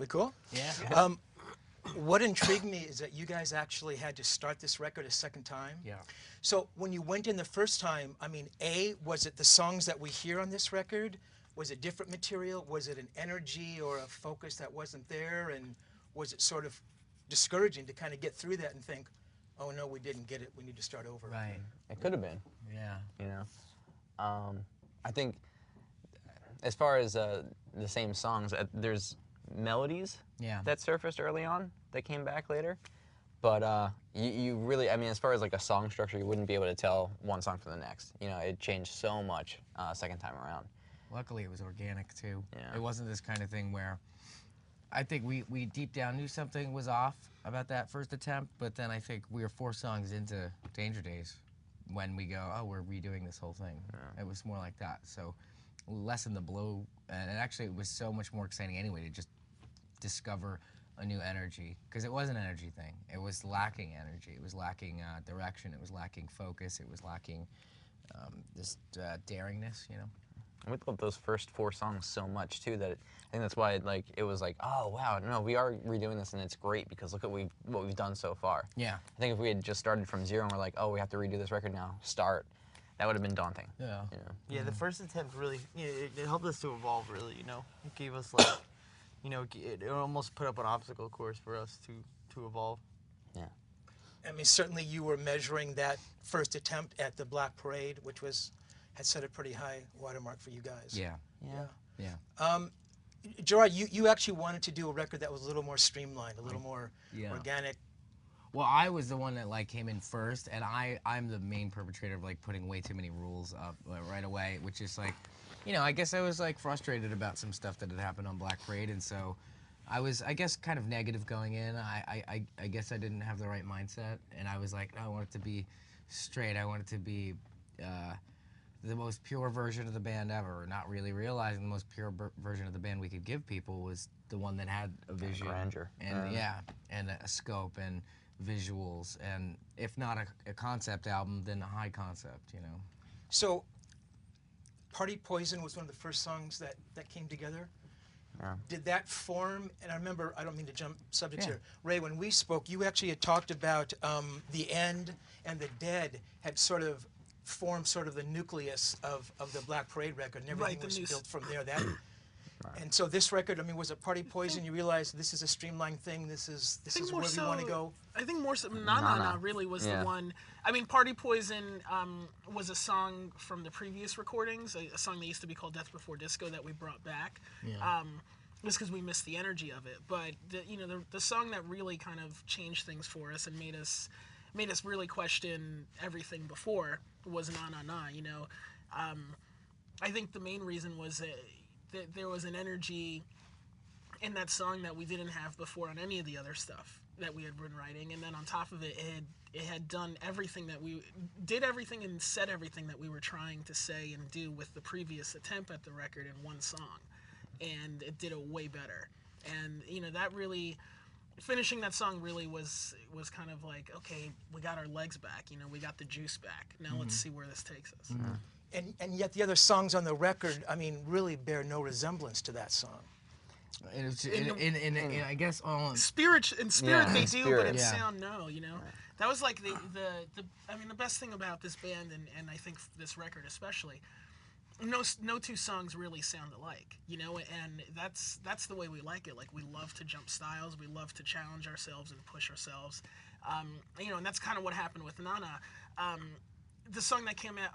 We cool? Yeah. What intrigued me is that you guys actually had to start this record a second time. Yeah. So when you went in the first time, I mean, was it the songs that we hear on this record? Was it different material? Was it an energy or a focus that wasn't there? And was it sort of discouraging to kind of get through that and think, oh no, we didn't get it, we need to start over? Right. It could have been. Yeah. You know, I think as far as the same songs, there's melodies that surfaced early on that came back later. But you really, I mean, as far as like a song structure, you wouldn't be able to tell one song from the next. You know, it changed so much second time around. Luckily, it was organic too. Yeah. It wasn't this kind of thing where I think we deep down knew something was off about that first attempt, but then I think we were 4 songs into Danger Days when we go, oh, we're redoing this whole thing. Yeah. It was more like that. So lessen the blow, and actually it was so much more exciting anyway to just discover a new energy, because it was an energy thing. It was lacking energy. It was lacking direction. It was lacking focus. It was lacking this daringness, you know. And we love those first 4 songs so much too that I think that's why it was like, oh wow, no, we are redoing this and it's great because look at what we've done so far. Yeah. I think if we had just started from 0 and we're like, oh, we have to redo this record now, that would have been daunting. Yeah. You know? Yeah, the first attempt really, it helped us to evolve really, you know. It gave us like, it almost put up an obstacle course for us to evolve. Yeah. I mean, certainly you were measuring that first attempt at the Black Parade, which had set a pretty high watermark for you guys. Yeah. Yeah. Yeah. Gerard, you actually wanted to do a record that was a little more streamlined, a little more organic. Well, I was the one that like came in first, and I'm the main perpetrator of like putting way too many rules up right away, which is like, you know, I guess I was like frustrated about some stuff that had happened on Black Parade, and so I was, I guess, kind of negative going in. I guess I didn't have the right mindset, and I was like, no, I want it to be straight. I want it to be the most pure version of the band ever, not really realizing the most pure version of the band we could give people was the one that had a vision. Grandeur. And and a scope and visuals, and if not a concept album, then a high concept, you know. So, Party Poison was one of the first songs that came together. Yeah. Did that form, and I remember, I don't mean to jump subjects here, Ray, when we spoke, you actually had talked about The End and The Dead had sort of formed sort of the nucleus of the Black Parade record, and everything was built from there. And so this record, I mean, was it Party Poison? You realized this is a streamlined thing. This is where we want to go. I think more so, Na Na Na really was the one. I mean, Party Poison was a song from the previous recordings, a song that used to be called Death Before Disco that we brought back. Yeah. Just because we missed the energy of it. But the song that really kind of changed things for us and made us really question everything before was Na Na Na. You know, I think the main reason was that there was an energy in that song that we didn't have before on any of the other stuff that we had been writing, and then on top of it, it had done everything that we did, everything and said everything that we were trying to say and do with the previous attempt at the record in one song, and it did it way better. And that really, finishing that song really was kind of like, okay, we got our legs back, we got the juice back. Now let's see where this takes us. And yet the other songs on the record, I mean, really bear no resemblance to that song. I guess on spirit they do, but in yeah. sound no. That was like the best thing about this band and I think this record especially. No 2 songs really sound alike, and that's the way we like it. Like, we love to jump styles, we love to challenge ourselves and push ourselves, and that's kind of what happened with Nana. The song that came out,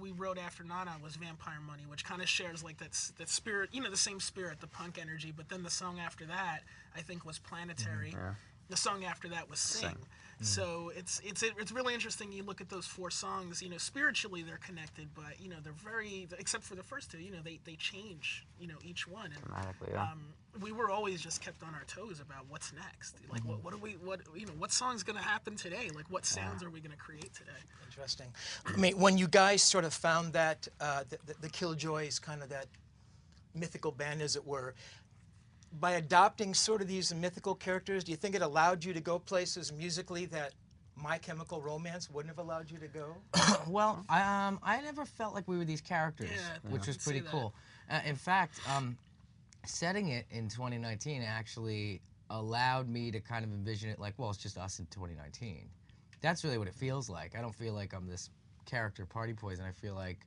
we wrote after Nana was Vampire Money, which kind of shares like that spirit, the same spirit, the punk energy. But then the song after that, I think, was Planetary. Yeah. The song after that was Sing. So it's really interesting. You look at those 4 songs. Spiritually they're connected, but they're very, except for the first 2. They change. Each one. And, dramatically, yeah. We were always just kept on our toes about what's next. Like, what song's gonna happen today? Like, what sounds are we gonna create today? Interesting. I mean, when you guys sort of found that the Killjoys, kind of that mythical band, as it were, by adopting sort of these mythical characters, do you think it allowed you to go places musically that My Chemical Romance wouldn't have allowed you to go? Well, I never felt like we were these characters, which was pretty cool. In fact, setting it in 2019 actually allowed me to kind of envision it like, well, it's just us in 2019. That's really what it feels like. I don't feel like I'm this character Party Poison. I feel like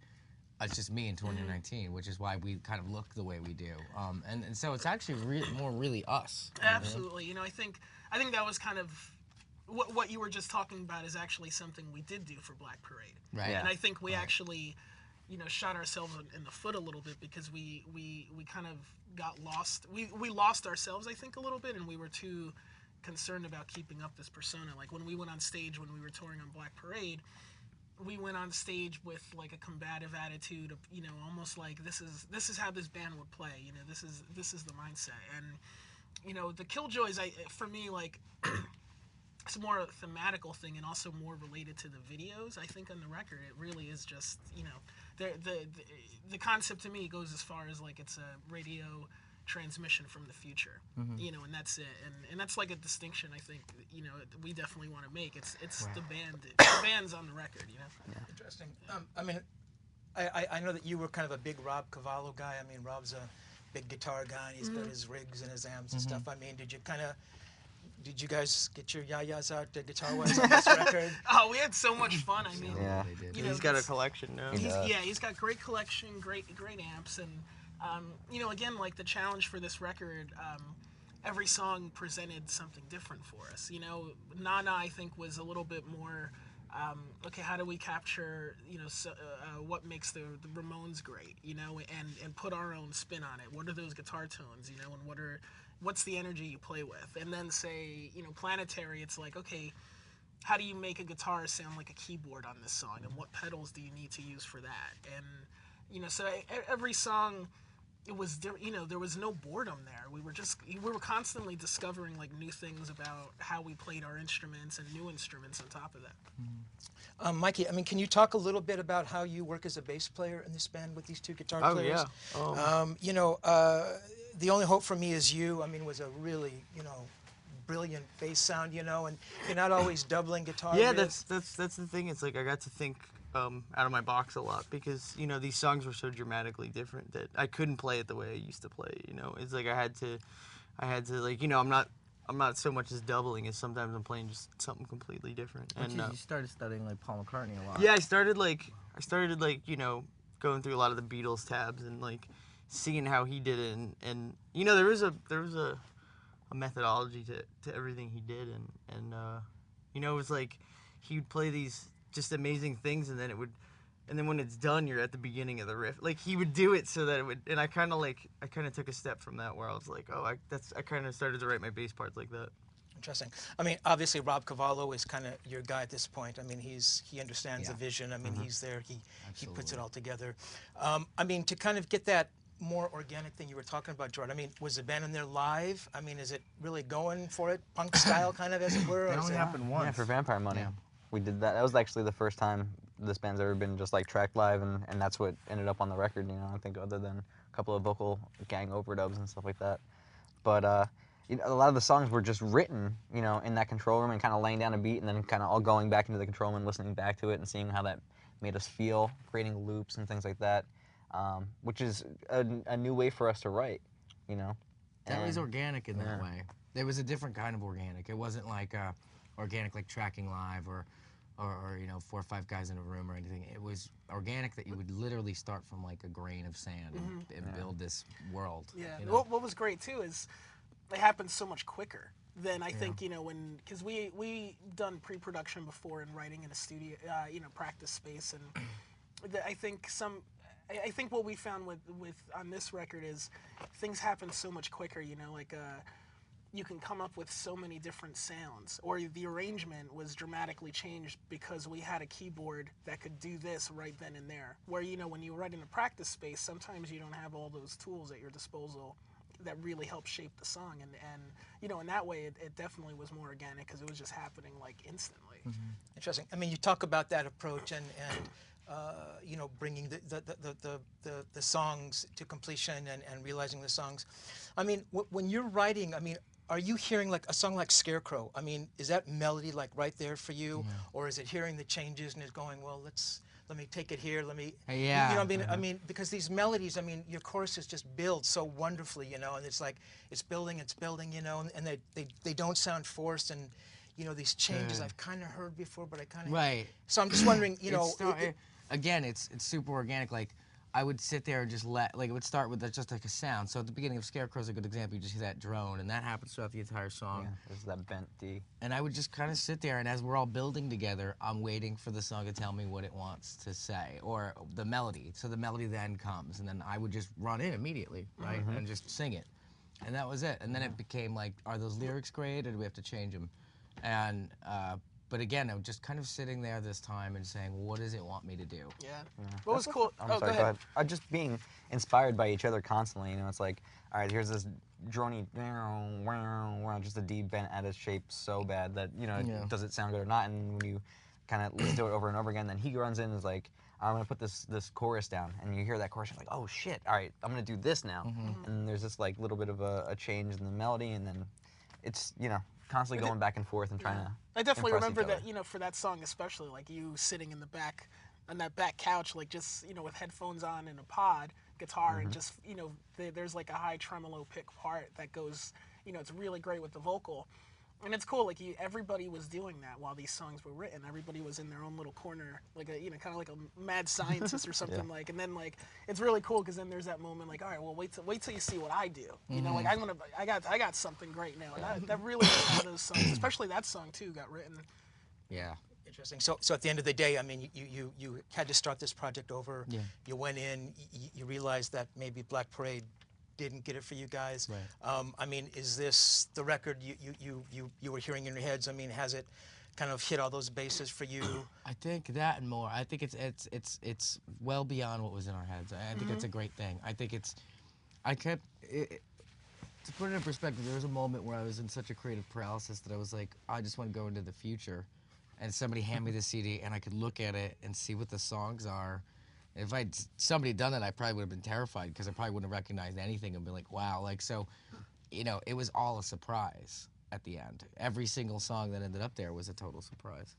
it's just me in 2019, which is why we kind of look the way we do. And so it's actually more really us. Absolutely. You know, I think that was kind of what you were just talking about is actually something we did do for Black Parade. Right. Yeah. And I think we actually, you know, shot ourselves in the foot a little bit because we kind of got lost. We lost ourselves, I think, a little bit, and we were too concerned about keeping up this persona. Like when we went on stage when we were touring on Black Parade, we went on stage with like a combative attitude of, you know, almost like this is how this band would play. You know, this is the mindset. And you know, the Killjoys, for me, like it's more a thematical thing and also more related to the videos. I think on the record, it really is just, you know, the concept to me goes as far as like it's a radio transmission from the future, you know, and that's it. And that's like a distinction I think, you know, we definitely want to make. It's the band's on the record, you know. Yeah. Interesting. I mean, I know that you were kind of a big Rob Cavallo guy. I mean, Rob's a big guitar guy, and he's got his rigs and his amps and stuff. I mean, did you guys get your yayas out guitar-wise on this record? Oh, we had so much fun. I mean, Yeah. you know, He's got a collection now. he's got great collection, great amps, and you know, again, like the challenge for this record, every song presented something different for us. You know, Nana, I think, was a little bit more, okay, how do we capture, you know, what makes the Ramones great, you know, and put our own spin on it. What are those guitar tones, you know, and what's the energy you play with? And then say, you know, Planetary, it's like, okay, how do you make a guitar sound like a keyboard on this song, and what pedals do you need to use for that? And, you know, so every song, it was, you know, there was no boredom there. We were constantly discovering like new things about how we played our instruments and new instruments on top of that. Mikey, I mean, can you talk a little bit about how you work as a bass player in this band with these two guitar players? Yeah. You know, The Only Hope for Me Is You, I mean, was a really, you know, brilliant bass sound, you know, and you're not always doubling guitar Yeah, riffs. that's the thing. It's like I got to think out of my box a lot because, you know, these songs were so dramatically different that I couldn't play it the way I used to play. You know, it's like I had to like, you know, I'm not so much as doubling as sometimes I'm playing just something completely different. And And you started studying like Paul McCartney a lot. yeah, I started like you know, going through a lot of the Beatles tabs and like seeing how he did it, and you know, there was a methodology to everything he did, and you know, it was like he would play these just amazing things, and then when it's done, you're at the beginning of the riff. Like he would do it so that it would, and I kind of took a step from that where I was like, oh, I kind of started to write my bass parts like that. Interesting. I mean, obviously, Rob Cavallo is kind of your guy at this point. I mean, he understands the vision. I mean, he's there. He puts it all together. I mean, to kind of get that more organic thing you were talking about, Jordan. I mean, was the band in there live? I mean, is it really going for it, punk style kind of, as it were? It only happened once. Yeah, for Vampire Money. Yeah. We did that. That was actually the first time this band's ever been just like tracked live, and that's what ended up on the record, you know, I think, other than a couple of vocal gang overdubs and stuff like that. But you know, a lot of the songs were just written, you know, in that control room and kind of laying down a beat and then kind of all going back into the control room and listening back to it and seeing how that made us feel, creating loops and things like that, which is a new way for us to write, you know. That was organic in that way. There was a different kind of organic. It wasn't like organic like tracking live or you know, 4 or 5 guys in a room or anything. It was organic that you would literally start from like a grain of sand and build this world. Yeah. You know? What was great too is it happened so much quicker than I think, you know, because we done pre-production before and writing in a studio, you know, practice space, and I think what we found with on this record is things happen so much quicker. You know, like you can come up with so many different sounds, or the arrangement was dramatically changed because we had a keyboard that could do this right then and there. Where, you know, when you write in a practice space, sometimes you don't have all those tools at your disposal that really help shape the song, and you know, in that way it definitely was more organic because it was just happening like instantly. Interesting. I mean, you talk about that approach and you know, bringing the songs to completion and realizing the songs. I mean, when you're writing, I mean, are you hearing like a song like Scarecrow? I mean, is that melody like right there for you, or is it hearing the changes and it's going, well, let's let me take it here, let me, Yeah. you know, I mean, because these melodies, I mean, your choruses just build so wonderfully, you know, and it's like, it's building, you know, and they don't sound forced, and, you know, these changes I've kind of heard before, but I kind of, Right. so I'm just wondering, you know, again, it's super organic. Like, I would sit there and just it would start with just like a sound. So at the beginning of Scarecrow's a good example. You just hear that drone, and that happens throughout the entire song. Yeah, there's that bent D. And I would just kind of sit there, and as we're all building together, I'm waiting for the song to tell me what it wants to say, or the melody. So the melody then comes, and then I would just run in immediately, right, and just sing it. And that was it. And then it became like, are those lyrics great, or do we have to change them? And but again, I'm just kind of sitting there this time and saying, what does it want me to do? Yeah. What was cool? I'm sorry, go ahead. Just being inspired by each other constantly. You know, it's like, all right, here's this drony, just a D bent out of shape so bad that, you know, does it sound good or not? And when you kind of listen to it over and over again, then he runs in and is like, I'm going to put this chorus down. And you hear that chorus, you're like, oh shit, all right, I'm going to do this now. And there's this like little bit of a change in the melody, and then it's, you know, constantly going back and forth and trying to I definitely impress remember each other. that, you know, for that song especially, like you sitting in the back, on that back couch, like just, you know, with headphones on and a pod guitar, and just, you know, there's like a high tremolo pick part that goes, you know, it's really great with the vocal. And it's cool, like everybody was doing that while these songs were written. Everybody was in their own little corner, like a, you know, kind of like a mad scientist or something. Like, and then like it's really cool because then there's that moment, like, all right, well, wait till you see what I do. You know, like I got something great now. And that really was one of those songs, especially that song too, got written. Yeah. Interesting. So at the end of the day, I mean, you had to start this project over. Yeah. You went in, you realized that maybe Black Parade didn't get it for you guys. Right. I mean, is this the record you were hearing in your heads? I mean, has it kind of hit all those bases for you? I think that and more. I think it's well beyond what was in our heads. I think it's a great thing. I think to put it in perspective, there was a moment where I was in such a creative paralysis that I was like, I just want to go into the future, and somebody hand me the CD and I could look at it and see what the songs are. If somebody done that, I probably would have been terrified because I probably wouldn't have recognized anything and been like, wow. Like, so, you know, it was all a surprise at the end. Every single song that ended up there was a total surprise.